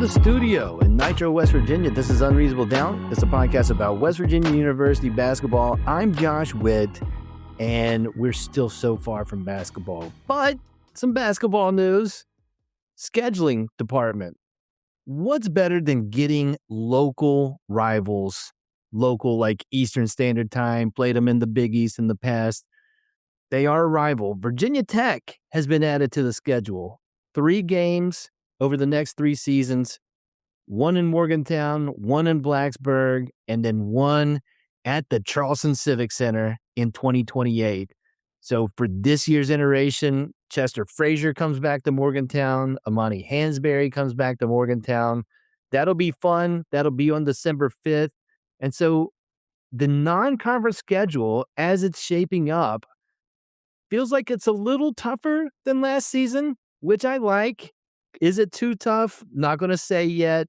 the studio in Nitro, West Virginia. This is Unreasonable Doubt. It's a podcast about West Virginia University basketball. I'm Josh Witt, and we're still so far from basketball. But some basketball news. Scheduling department. What's better than getting local rivals, local like Eastern Standard Time, played them in the Big East in the past. They are a rival. Virginia Tech has been added to the schedule. 3 games over the next 3 seasons, 1 in Morgantown, 1 in Blacksburg, and then 1 at the Charleston Civic Center in 2028. So for this year's iteration, Chester Frazier comes back to Morgantown. Amani Hansberry comes back to Morgantown. That'll be fun. That'll be on December 5th. And so the non-conference schedule, as it's shaping up, feels like it's a little tougher than last season, which I like. Is it too tough? Not going to say yet,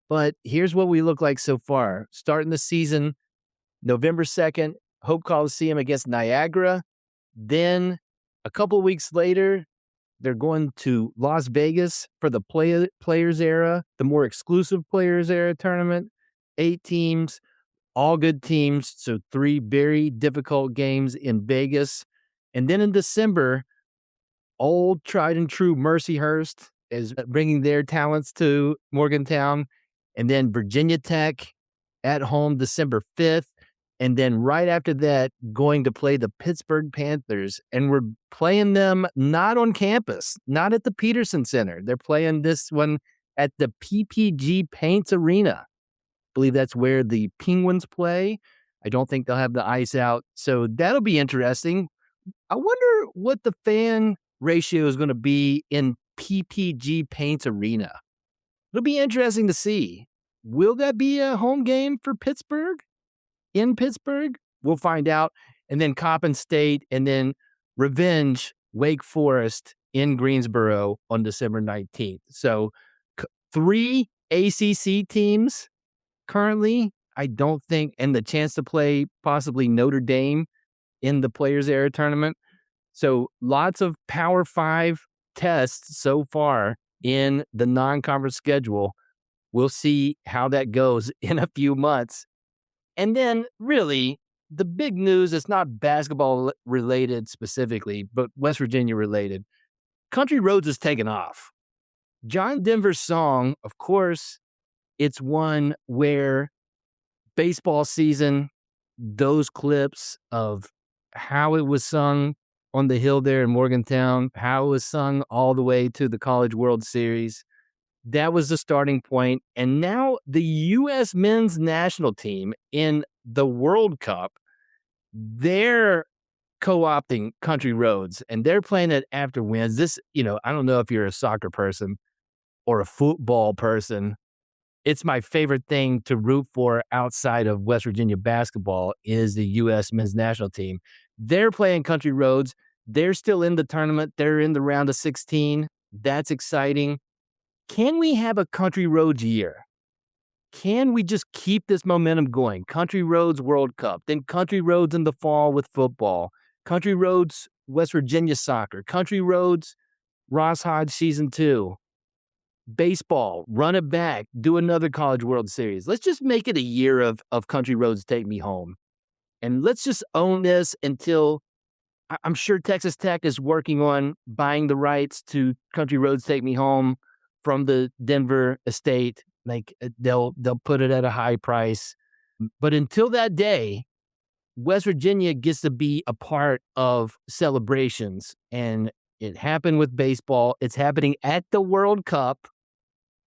but here's what we look like so far. Starting the season, November 2nd, Hope Coliseum against Niagara. Then a couple of weeks later, they're going to Las Vegas for the Players Era, the more exclusive Players Era tournament. 8 teams, all good teams, so 3 very difficult games in Vegas. And then in December, old tried and true Mercyhurst is bringing their talents to Morgantown. And then Virginia Tech at home December 5th. And then right after that, going to play the Pittsburgh Panthers. And we're playing them not on campus, not at the Peterson Center. They're playing this one at the PPG Paints Arena. I believe that's where the Penguins play. I don't think they'll have the ice out. So that'll be interesting. I wonder what the fan ratio is going to be in PPG Paints Arena. It'll be interesting to see. Will that be a home game for Pittsburgh? In Pittsburgh? We'll find out. And then Coppin State, and then revenge Wake Forest in Greensboro on December 19th. So 3 ACC teams currently, I don't think, and the chance to play possibly Notre Dame in the Players Era tournament. So lots of Power 5 tests so far in the non-conference schedule. We'll see how that goes in a few months. And then really the big news, it's not basketball related specifically, but West Virginia related. Country Roads is taking off. John Denver's song, of course, it's one where baseball season, those clips of how it was sung on the hill there in Morgantown, how it was sung all the way to the College World Series. That was the starting point. And now the U.S. men's national team in the World Cup, they're co-opting Country Roads, and they're playing it after wins. This, I don't know if you're a soccer person or a football person. It's my favorite thing to root for outside of West Virginia basketball is the U.S. men's national team. They're playing Country Roads. They're still in the tournament. They're in the round of 16. That's exciting. Can we have a Country Roads year? Can we just keep this momentum going? Country Roads World Cup, then Country Roads in the fall with football, Country Roads West Virginia soccer, Country Roads Ross Hodge season 2, baseball, run it back, do another College World Series. Let's just make it a year of Country Roads Take Me Home. And let's just own this until I'm sure Texas Tech is working on buying the rights to Country Roads Take Me Home from the Denver estate. Like they'll put it at a high price. But until that day, West Virginia gets to be a part of celebrations. And it happened with baseball. It's happening at the World Cup.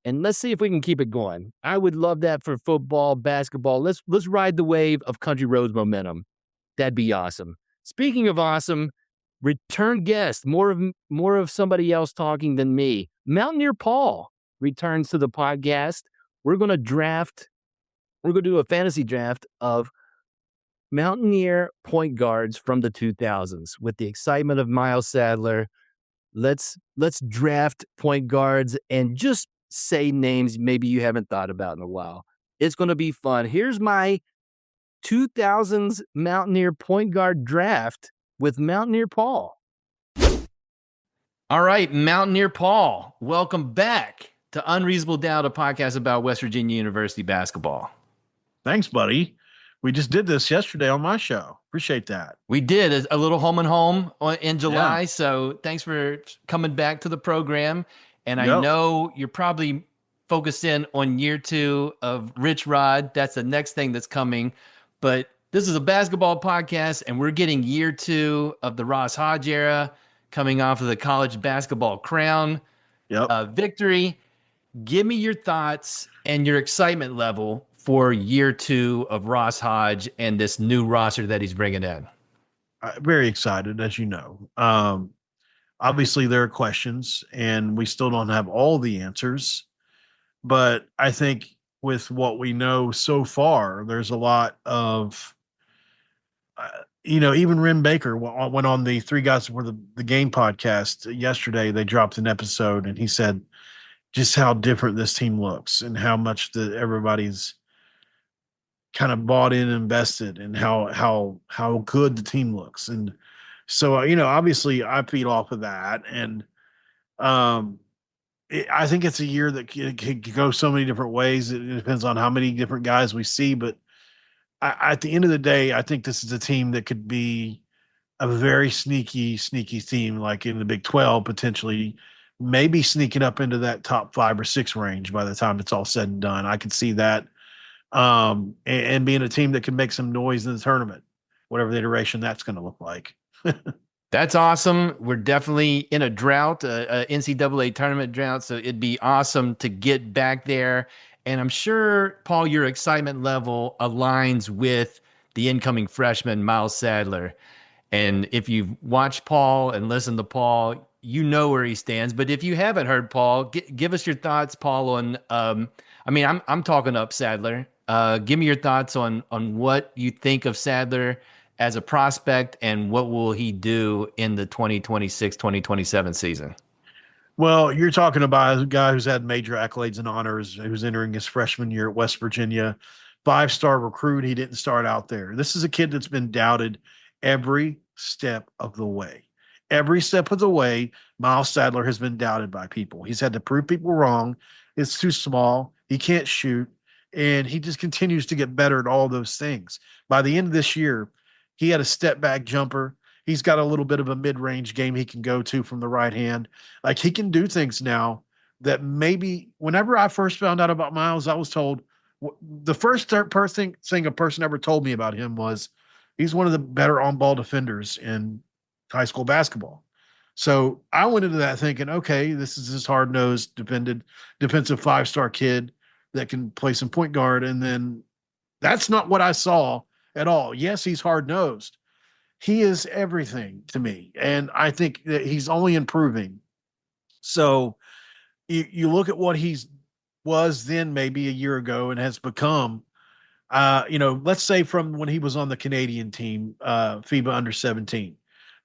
And let's see if we can keep it going. I would love that for football, basketball. Let's ride the wave of Country Roads momentum. That'd be awesome. Speaking of awesome, return guest, more of somebody else talking than me. Mountaineer Paul returns to the podcast. We're going to do a fantasy draft of Mountaineer point guards from the 2000s with the excitement of Miles Sadler. Let's draft point guards and just say names maybe you haven't thought about in a while. It's going to be fun. Here's my 2000s Mountaineer point guard draft with Mountaineer Paul. All right, Mountaineer Paul, welcome back to Unreasonable Doubt, a podcast about West Virginia University basketball. Thanks, buddy. We just did this yesterday on my show. Appreciate that. We did a little home and home in Yeah. July. So thanks for coming back to the program. And I Yep. know you're probably focused in on year 2 of Rich Rod. That's the next thing that's coming. But this is a basketball podcast, and we're getting year 2 of the Ross Hodge era, coming off of the college basketball crown Yep. victory. Give me your thoughts and your excitement level for year 2 of Ross Hodge and this new roster that he's bringing in. Very excited, as you know. Obviously, there are questions, and we still don't have all the answers. But I think with what we know so far, there's a lot of, even Rim Baker went on the Three Guys Before the Game podcast yesterday. They dropped an episode, and he said just how different this team looks and how much everybody's kind of bought in and invested, and how good the team looks. And so, obviously I feed off of that. And I think it's a year that could go so many different ways. It depends on how many different guys we see. But at the end of the day, I think this is a team that could be a very sneaky team, like in the Big 12, potentially, maybe sneaking up into that top 5 or 6 range by the time it's all said and done. I could see that. And being a team that can make some noise in the tournament, whatever the iteration that's going to look like. That's awesome. We're definitely in a drought, a NCAA tournament drought. So it'd be awesome to get back there. And I'm sure, Paul, your excitement level aligns with the incoming freshman, Miles Sadler. And if you've watched Paul and listened to Paul, you know where he stands. But if you haven't heard Paul, give us your thoughts, Paul, on, I'm talking up Sadler. Give me your thoughts on what you think of Sadler as a prospect, and what will he do in the 2026-2027 season? Well, you're talking about a guy who's had major accolades and honors, who's entering his freshman year at West Virginia, 5-star recruit. He didn't start out there. This is a kid that's been doubted every step of the way. Every step of the way, Miles Sadler has been doubted by people. He's had to prove people wrong. It's too small. He can't shoot. And he just continues to get better at all those things. By the end of this year, he had a step back jumper. He's got a little bit of a mid-range game he can go to from the right hand. Like, he can do things now that maybe whenever I first found out about Miles, I was told the first thing a person ever told me about him was he's one of the better on-ball defenders in high school basketball. So I went into that thinking, okay, this is this hard-nosed, defensive 5-star kid that can play some point guard. And then that's not what I saw at all. Yes, he's hard-nosed. He is everything to me. And I think that he's only improving. So you look at what was then maybe a year ago and has become, let's say from when he was on the Canadian team, FIBA under 17,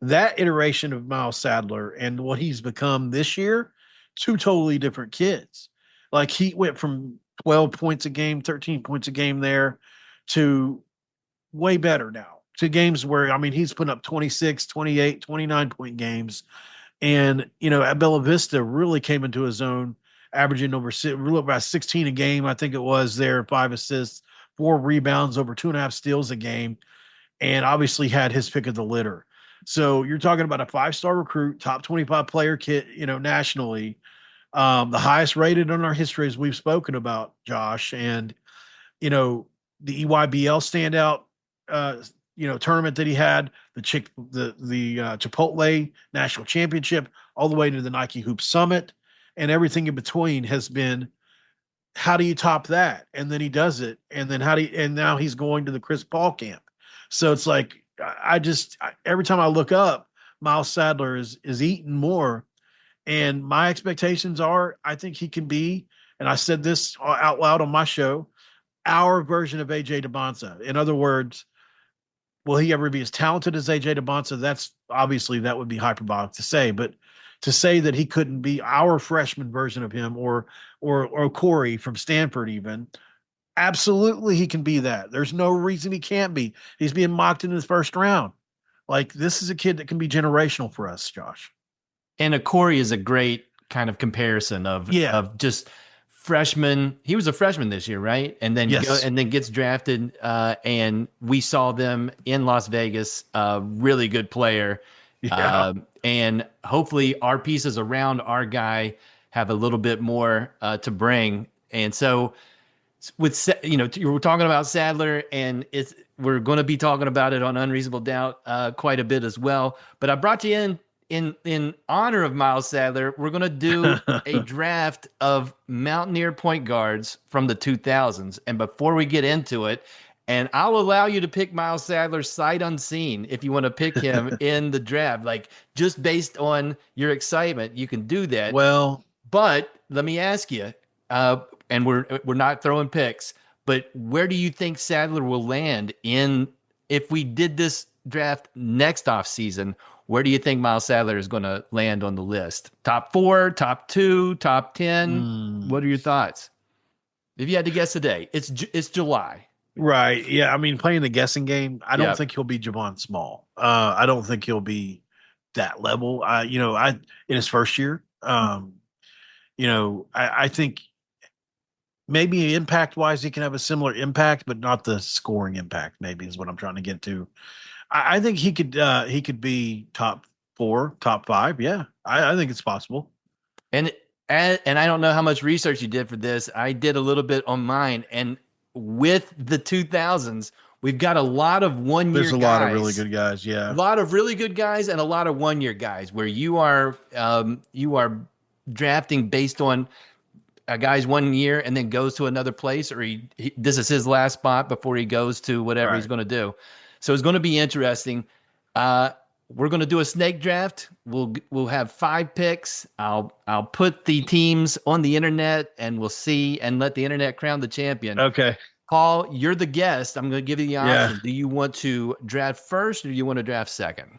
that iteration of Miles Sadler and what he's become this year, 2 totally different kids. Like, he went from 12 points a game, 13 points a game there to way better now, to games where, he's putting up 26, 28, 29-point games. And, at Bella Vista really came into his own, averaging about 16 a game. I think it was there, 5 assists, 4 rebounds, over 2.5 steals a game, and obviously had his pick of the litter. So you're talking about a 5-star recruit, top 25 player kid, nationally, the highest rated in our history, as we've spoken about, Josh. And, the EYBL standout, tournament that he had, the Chipotle National Championship, all the way to the Nike Hoop Summit, and everything in between has been, how do you top that? And then he does it. And then and now he's going to the Chris Paul camp. So it's like, every time I look up, Miles Sadler is eating more. And my expectations are, I think he can be, and I said this out loud on my show, our version of AJ DeBonsa. In other words, will he ever be as talented as AJ DeBonsa? That's obviously, that would be hyperbolic to say, but to say that he couldn't be our freshman version of him, or Corey from Stanford even, absolutely he can be that. There's no reason he can't be. He's being mocked in his first round. Like, this is a kid that can be generational for us, Josh. And a Corey is a great kind of comparison of just – freshman. He was a freshman this year, right? Yes. And then gets drafted. And we saw them in Las Vegas. Really good player. Yeah. And hopefully our pieces around our guy have a little bit more to bring. And so you were talking about Sadler, and we're going to be talking about it on Unreasonable Doubt quite a bit as well. But I brought you in honor of Miles Sadler. We're going to do a draft of Mountaineer point guards from the 2000s. And before we get into it, and I'll allow you to pick Miles Sadler sight unseen if you want to pick him in the draft, like just based on your excitement, you can do that. Well, But let me ask you, and we're not throwing picks, but where do you think Sadler will land in if we did this draft next off season? Where do you think Miles Sadler is going to land on the list? Top 4, top 2, top 10? What are your thoughts? If you had to guess today, it's July. right. Yeah. I mean, playing the guessing game, I don't Yep. think he'll be Javon Small. I don't think he'll be that level. In his first year, I think maybe impact wise, he can have a similar impact, but not the scoring impact, maybe is what I'm trying to get to. I think he could be top 4, top 5. Yeah. I think it's possible. And and I don't know how much research you did for this. I did a little bit on mine, and with the 2000s, we've got a lot of 1 year There's a lot of really guys. good guys. A Yeah. lot of really good guys and a lot of 1 year guys where you are drafting based on a guy's 1 year and then goes to another place, or this is his last spot before he goes to whatever he's Right. going to do. So it's going to be interesting. We're going to do a snake draft. We'll have 5 picks. I'll put the teams on the internet and we'll see and let the internet crown the champion. Okay. Paul, you're the guest. I'm going to give you the Yeah. option. Do you want to draft first or do you want to draft second?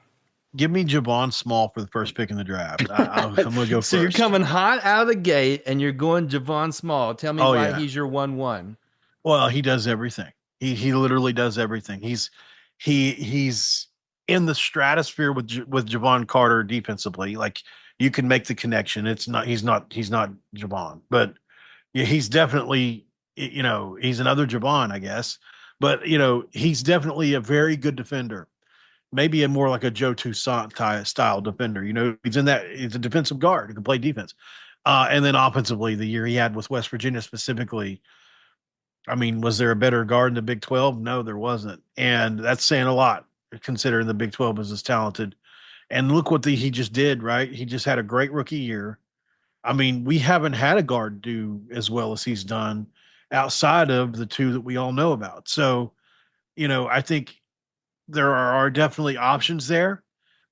Give me Javon Small for the first pick in the draft. I'm going to go So you're first. coming hot out of the gate and you're going Javon Small. Tell me Oh why yeah. he's your 1-1. Well, he does everything. He literally does everything. He's in the stratosphere with Javon Carter defensively. Like you can make the connection. He's not Javon, but yeah, he's definitely he's another Javon, I guess. But he's definitely a very good defender. Maybe a more like a Joe Toussaint style defender. He's a defensive guard who can play defense. And then offensively, the year he had with West Virginia specifically, I mean, was there a better guard in the Big 12? No, there wasn't. And that's saying a lot, considering the Big 12 is as talented. And look what he just did, right? He just had a great rookie year. I mean, we haven't had a guard do as well as he's done outside of the 2 that we all know about. So, I think there are definitely options there.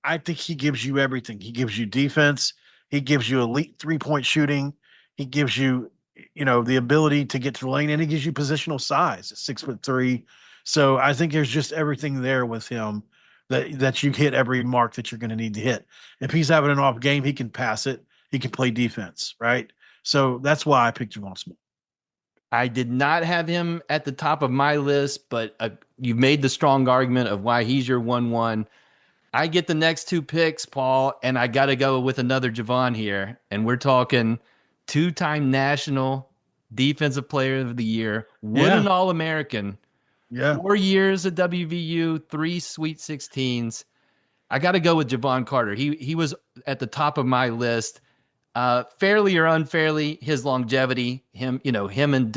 I think he gives you everything. He gives you defense. He gives you elite 3-point shooting. He gives you, the ability to get to the lane, and he gives you positional size at 6'3". So I think there's just everything there with him that you hit every mark that you're going to need to hit. If he's having an off game, he can pass it. He can play defense, right? So that's why I picked Javon Smith. I did not have him at the top of my list, but you made the strong argument of why he's your 1-1. I get the next 2 picks, Paul, and I got to go with another Javon here. And we're talking 2-time national defensive player of the year, an All-American, Yeah. 4 years at WVU, 3 Sweet 16s. I got to go with Javon Carter. He was at the top of my list. Fairly or unfairly, his longevity, him and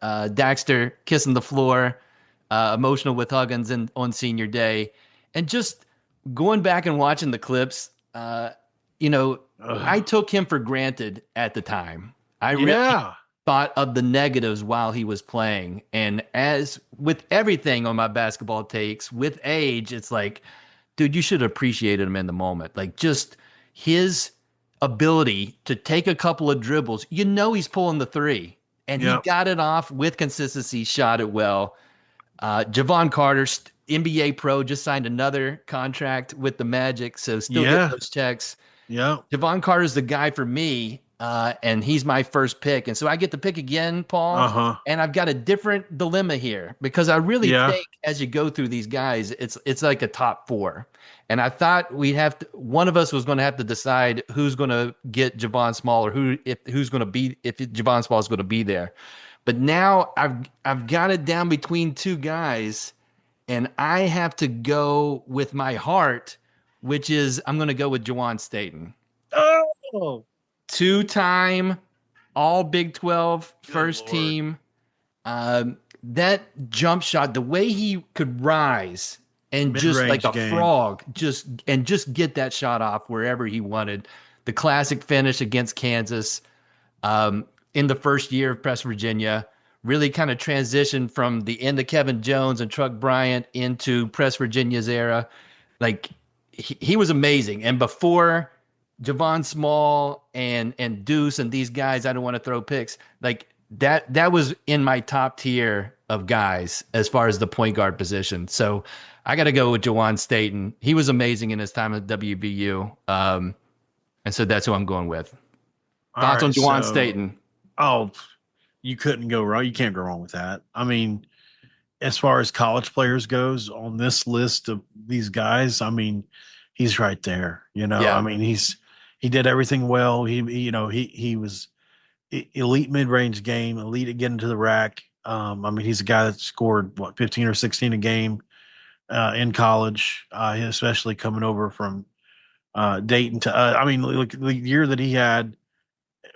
Daxter kissing the floor, emotional with Huggins on senior day, and just going back and watching the clips. I took him for granted at the time. I really thought of the negatives while he was playing, and as with everything on my basketball takes, with age, it's like, dude, you should have appreciated him in the moment. Like just his ability to take a couple of dribbles. He's pulling the 3, and he got it off with consistency, shot it well. Javon Carter, NBA pro, just signed another contract with the Magic, so still getting those checks. Yeah. Javon Carter's the guy for me. and he's my first pick. And so I get to pick again, Paul. Uh-huh. And I've got a different dilemma here because I really Yeah. think as you go through these guys, it's like a top four. And I thought we'd have to, one of us was going to have to decide who's going to get Javon Small or who's going to be, if Javon Small is going to be there. But now I've got it down between two guys, and I have to go with my heart, which is I'm going to go with Jawan Staten. Oh, Two-time all Big 12 good first Lord. team. That jump shot, the way he could rise and just like Mid-range a game. frog, just get that shot off wherever he wanted. The classic finish against Kansas in the first year of West Virginia really kind of transitioned from the end of Kevin Jones and Truck Bryant into West Virginia's era. Like he was amazing. And before Javon Small and Deuce and these guys, I don't want to throw picks. Like that was in my top tier of guys as far as the point guard position. So I got to go with Jawan Staten. He was amazing in his time at WVU. And so that's who I'm going with. All Thoughts on right, Jawan so Staten? oh, you couldn't go wrong. You can't go wrong with that. I mean, as far as college players goes on this list of these guys, I mean, he's right there. I Yeah. mean, he did everything well. He was elite mid range game, elite at getting to the rack. I mean, he's a guy that scored 15 or 16 a game in college, especially coming over from Dayton to. I mean, look, the year that he had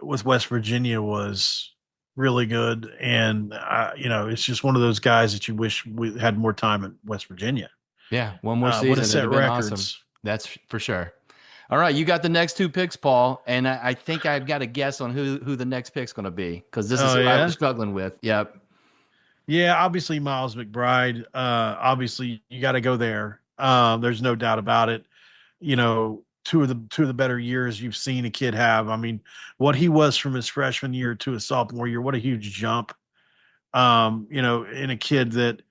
with West Virginia was really good, and it's just one of those guys that you wish we had more time at West Virginia. Yeah. One more Would season. have It'd set have been records. awesome. That's for sure. All right. You got the next two picks, Paul. And I think I've got a guess on who the next pick's going to be because this is Oh who I was yeah, struggling with. Yep. yeah. Obviously, Miles McBride. Obviously, you got to go there. There's no doubt about it. Two of the better years you've seen a kid have. I mean, what he was from his freshman year to his sophomore year, what a huge jump. In a kid that,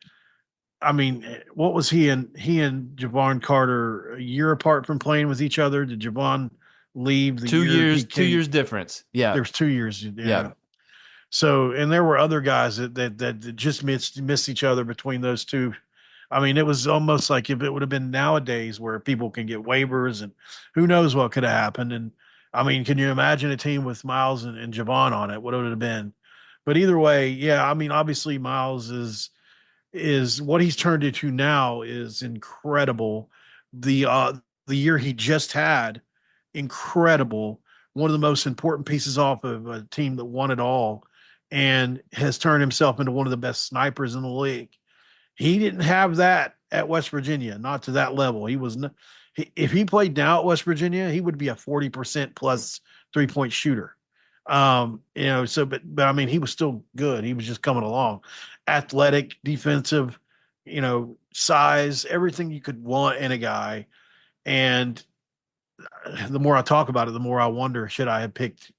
I mean, what was he and Javon Carter a year apart from playing with each other? Did Javon leave the Two year he years, two came? years difference. Yeah. There was 2 years. Yeah. Yeah. So, and there were other guys that just missed each other between those two. I mean, it was almost like if it would have been nowadays where people can get waivers and who knows what could have happened. And I mean, can you imagine a team with Miles and Javon on it? What would it have been? But either way, yeah, I mean, obviously Miles is what he's turned into now is incredible. The year he just had, incredible. One of the most important pieces off of a team that won it all, and has turned himself into one of the best snipers in the league. He didn't have that at West Virginia, not to that level. He was not, if he played now at West Virginia, he would be a 40% plus 3-point shooter. But I mean, he was still good. He was just coming along. Athletic, defensive, size, everything you could want in a guy. And the more I talk about it, the more I wonder, should I have picked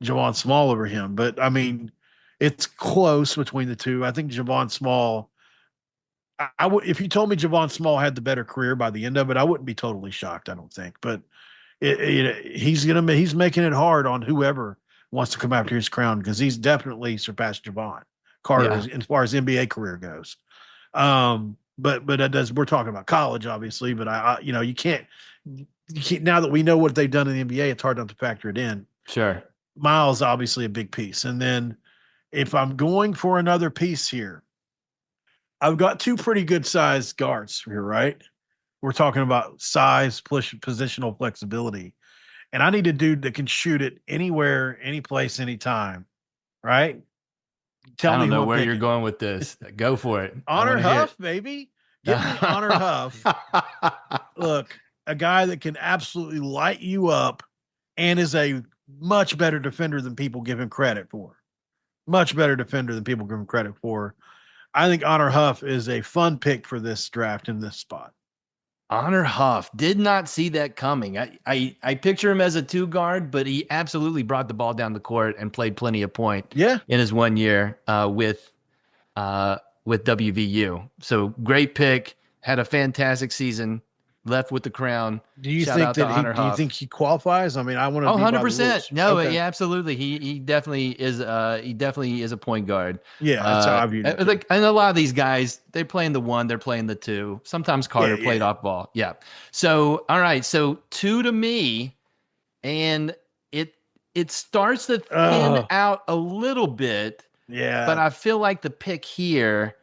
Javon Small over him? But I mean, it's close between the two. I think Javon Small, I would, if you told me Javon Small had the better career by the end of it, I wouldn't be totally shocked. I don't think, but he's making it hard on whoever wants to come after his crown because he's definitely surpassed Javon Carter as far as NBA career goes. But that does, we're talking about college, obviously. But you can't now that we know what they've done in the NBA, it's hard not to factor it in. Sure. Miles obviously a big piece, and then if I'm going for another piece here, I've got two pretty good sized guards here, right? We're talking about size plus positional flexibility. And I need a dude that can shoot it anywhere, any place, anytime. Right? Tell I me don't know who I'm where you're picking. going with this. Go for it. Honor Huff, baby. Give me Honor Huff. Look, a guy that can absolutely light you up and is a much better defender than people give him credit for. Much better defender than people give him credit for. I think Honor Huff is a fun pick for this draft in this spot. Honor Huff, did not see that coming. I picture him as a two guard, but he absolutely brought the ball down the court and played plenty of point. Yeah. In his 1 year with WVU. So great pick. Had a fantastic season left with the crown. Do you Shout think out to that Honor do you Huff. think he qualifies? I mean, I want to Oh, be by the 100%. rules. No, Okay. yeah, absolutely. He definitely is he definitely is a point guard. Yeah, that's how I viewed it too. Like, and a lot of these guys, they're playing the one, they're playing the two. Sometimes Yeah, Carter played yeah. off ball. Yeah. So, all right, so two to me, and it it starts to thin Oh, out a little bit, but yeah. I feel like the pick here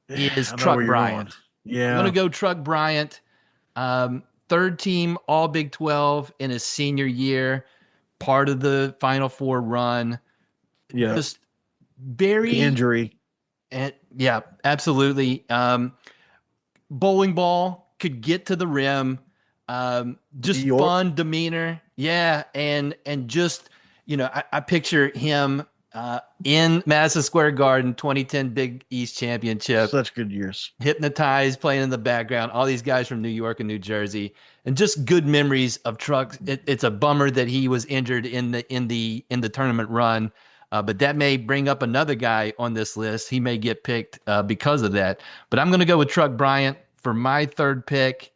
is I know where Truck you're going. Bryant. I'm gonna Yeah. go Truck Bryant. Third team All Big 12 in his senior year, part of the Final Four run. Yeah. Just The very, injury. and yeah, absolutely. Bowling ball could get to the rim. New Just York. fun demeanor, yeah, and just I picture him in Madison Square Garden, 2010 Big East Championship, Such good years. Hypnotized playing in the background, all these guys from New York and New Jersey, and just good memories of Trucks. It's a bummer that he was injured in the tournament run, but that may bring up another guy on this list. He may get picked because of that. But I'm going to go with Truck Bryant for my third pick,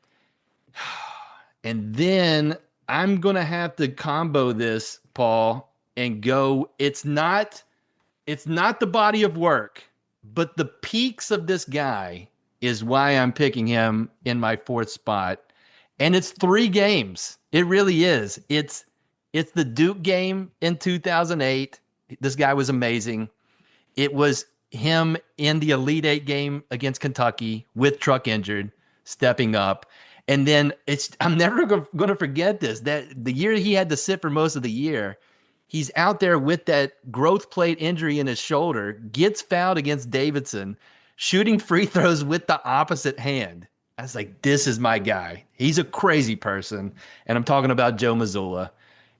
and then I'm going to have to combo this, Paul, and go. It's not the body of work, but the peaks of this guy is why I'm picking him in my fourth spot. And it's 3 games. It really is. It's the Duke game in 2008. This guy was amazing. It was him in the Elite Eight game against Kentucky with Truck injured, stepping up. And then I'm never going to forget this, that the year he had to sit for most of the year, he's out there with that growth plate injury in his shoulder, gets fouled against Davidson, shooting free throws with the opposite hand. I was like, this is my guy. He's a crazy person. And I'm talking about Joe Mazzulla.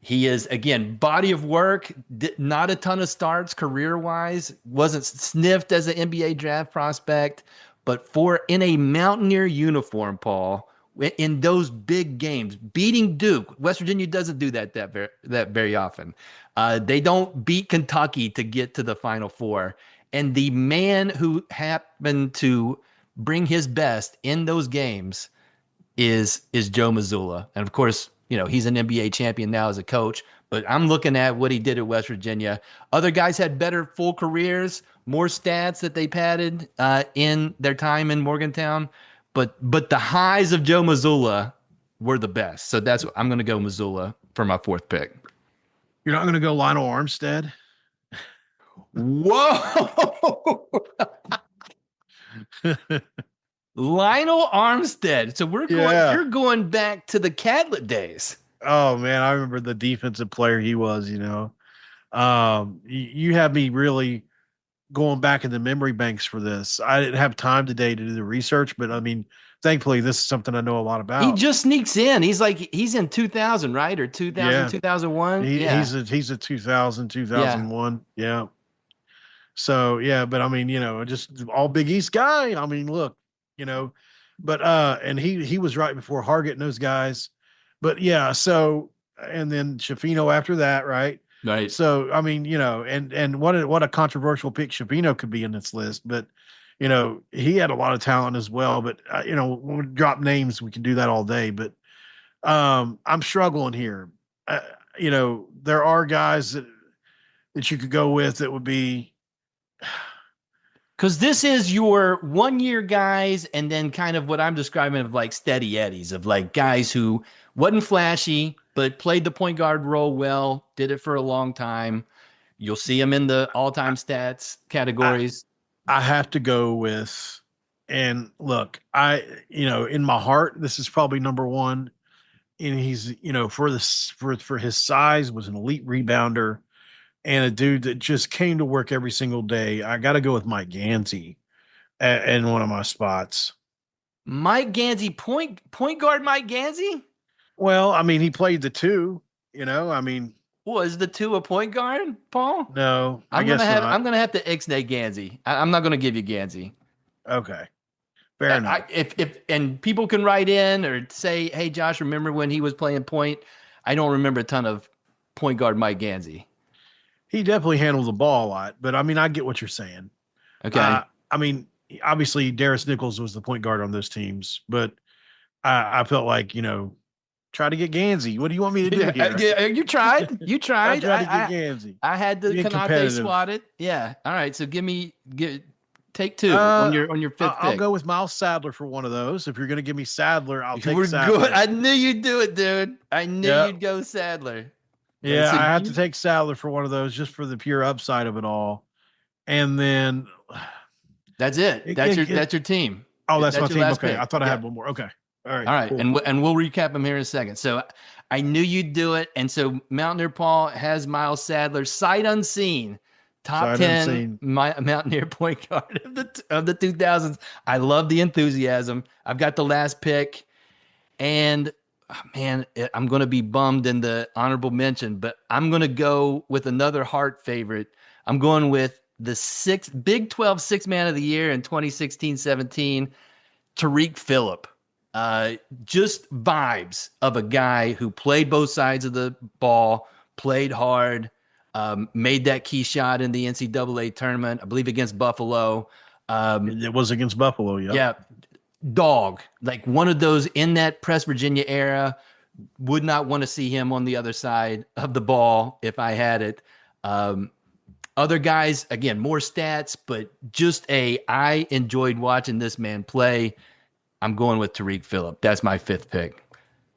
He is, again, body of work, not a ton of starts career wise, wasn't sniffed as an NBA draft prospect, but in a Mountaineer uniform, Paul, in those big games, beating Duke. West Virginia doesn't do that very often. They don't beat Kentucky to get to the Final Four. And the man who happened to bring his best in those games is Joe Mazzulla. And of course, he's an NBA champion now as a coach, but I'm looking at what he did at West Virginia. Other guys had better full careers, more stats that they padded in their time in Morgantown, but the highs of Joe Mazzulla were the best. So that's what I'm going to go Mazzulla for my fourth pick. You're not going to go Lionel Armstead? Whoa. Lionel Armstead. So you're going back to the Catlett days. Oh man, I remember the defensive player he was, you have me really going back in the memory banks for this. I didn't have time today to do the research, but I mean, thankfully this is something I know a lot about. He just sneaks in. He's in 2000, right? Or 2000, 2001. He's a 2000, 2001. Yeah. So, yeah, but I mean, just all Big East guy. I mean, look, but and he was right before Hargett and those guys. But yeah, so and then Shafino after that, right? Right. So I mean, and what a controversial pick Shafino could be in this list, but he had a lot of talent as well. But when we drop names, we can do that all day. But I'm struggling here. There are guys that you could go with that would be. Because this is your 1 year guys, and then kind of what I'm describing of like steady eddies, of like guys who wasn't flashy, but played the point guard role well, did it for a long time. You'll see him in the all-time stats categories. I have to go with, and look, in my heart, this is probably number one. And he's, for his size, was an elite rebounder and a dude that just came to work every single day. I got to go with Mike Gansey in one of my spots. Mike Gansey, point guard Mike Gansey? Well, I mean, he played the two, I mean. Was the two a point guard, Paul? No, I'm gonna have to ixnay Gansey. I'm not gonna give you Gansey. Okay. Fair enough. If and people can write in or say, hey Josh, remember when he was playing point? I don't remember a ton of point guard Mike Gansey. He definitely handles the ball a lot, but I mean, I get what you're saying. Okay. I mean, obviously Darius Nichols was the point guard on those teams, but I felt like, try to get Gansey. What do you want me to do here? Yeah, you tried. You tried. I tried to get Gansey. I had the Canate swatted. Yeah. All right. So take two on your fifth I'll pick. go with Miles Sadler for one of those. If you're going to give me Sadler, I'll take We're Sadler. good. I knew you'd do it, dude. I knew you'd go Sadler. Yeah, so I had to take Sadler for one of those just for the pure upside of it all. And then that's it. That's your team. Oh, that's my team. Okay. Pick. I thought I had one more. Okay. All right. Cool. And we'll recap them here in a second. So I knew you'd do it. And so Mountaineer Paul has Miles Sadler, sight unseen, top 10 Mountaineer point guard of the 2000s. I love the enthusiasm. I've got the last pick. And man, I'm going to be bummed in the honorable mention, but I'm going to go with another heart favorite. I'm going with the Big 12 Sixth Man of the Year in 2016-17, Tariq Phillip. Just vibes of a guy who played both sides of the ball, played hard, made that key shot in the NCAA tournament, I believe against Buffalo. It was against Buffalo, yeah. Yeah. Dog, like one of those in that Press Virginia era. Would not want to see him on the other side of the ball if I had it. Other guys, again, more stats, but I enjoyed watching this man play. I'm going with Tariq Phillip. That's my fifth pick.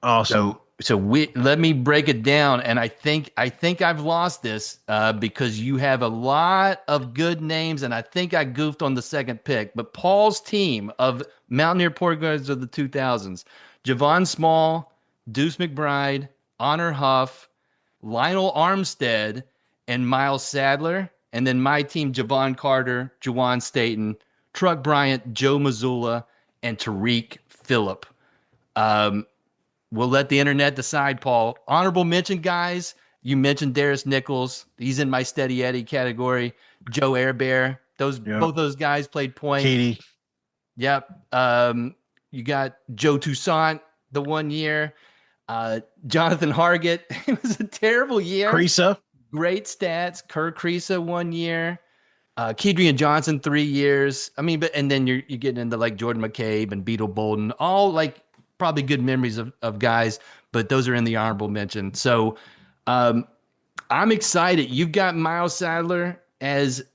Awesome. So let me break it down, and I think I've lost this because you have a lot of good names, and I think I goofed on the second pick. But Paul's team of Mountaineer Point Guards of the 2000s: Javon Small, Deuce McBride, Honor Huff, Lionel Armstead, and Miles Sadler. And then my team: Javon Carter, Juwan Staten, Truck Bryant, Joe Mazzulla, and Tariq Phillip. We'll let the internet decide, Paul. Honorable mention, guys. You mentioned Darius Nichols. He's in my Steady Eddie category. Joe Airbear. Both those guys played point. Katie. Yep. You got Joe Toussaint the 1 year. Jonathan Hargett. It was a terrible year. Creasa. Great stats. Kerr Creasa 1 year. Kedrian Johnson 3 years. I mean, and then you're getting into like Jordan McCabe and Beetle Bolden. All like probably good memories of guys, but those are in the honorable mention. So I'm excited. You've got Miles Sadler and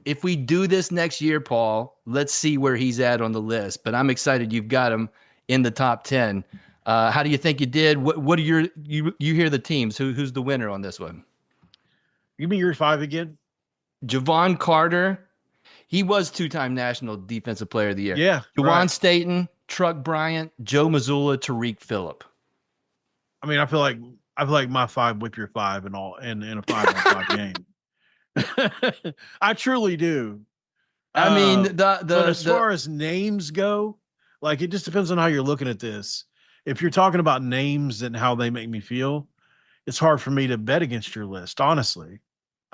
if we do this next year, Paul, let's see where he's at on the list. But I'm excited you've got him in the top 10. How do you think you did? What are you hear the teams? Who's the winner on this one? Give me your 5 again. Javon Carter. He was 2-time National Defensive Player of the Year. Yeah. Juwan Staten, Truck Bryant, Joe Mazzulla, Tariq Phillip. I mean, I feel like my 5 whip your 5 and all in a 5-on-5 game. I truly do. I mean, but as far as names go, like it just depends on how you're looking at this. If you're talking about names and how they make me feel, it's hard for me to bet against your list, honestly.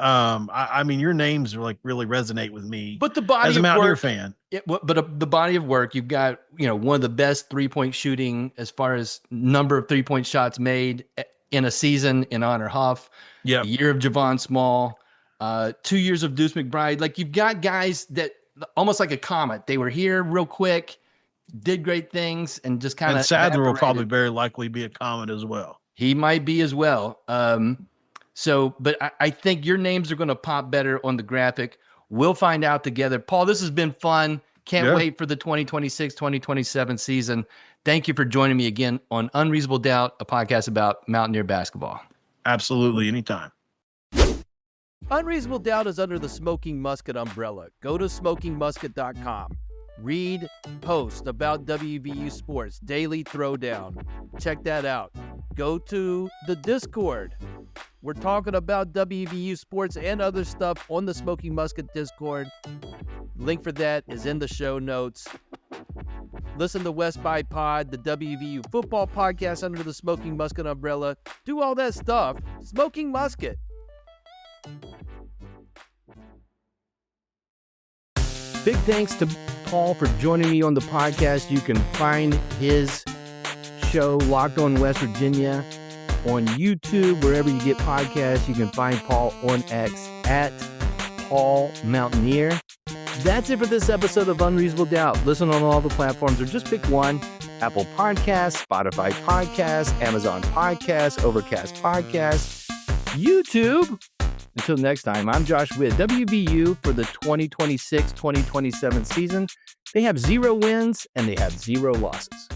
I mean, your names are like really resonate with me. But the body as a of Mountaineer work, fan, the body of work, you've got one of the best 3-point shooting as far as number of 3-point shots made in a season in Honor Huff. Yeah, a year of Javon Small, 2 years of Deuce McBride. Like you've got guys that almost like a comet. They were here real quick, did great things, and just kind of. And Sadler will probably very likely be a comet as well. He might be as well. But I think your names are going to pop better on the graphic. We'll find out together. Paul, this has been fun. Can't wait for the 2026-2027 season. Thank you for joining me again on Unreasonable Doubt, a podcast about Mountaineer basketball. Absolutely. Anytime. Unreasonable Doubt is under the Smoking Musket umbrella. Go to smokingmusket.com. Read posts about WVU sports, daily throwdown. Check that out. Go to the Discord. We're talking about WVU sports and other stuff on the Smoking Musket Discord. Link for that is in the show notes. Listen to West by Pod, the WVU football podcast under the Smoking Musket umbrella. Do all that stuff. Smoking Musket. Big thanks to Paul for joining me on the podcast. You can find his show, Locked on West Virginia, on YouTube, wherever you get podcasts. You can find Paul on X at Paul Mountaineer. That's it for this episode of Unreasonable Doubt. Listen on all the platforms or just pick one. Apple Podcasts, Spotify Podcasts, Amazon Podcasts, Overcast Podcasts, YouTube. Until next time, I'm Josh Witt. WVU for the 2026-2027 season. They have 0 wins and they have 0 losses.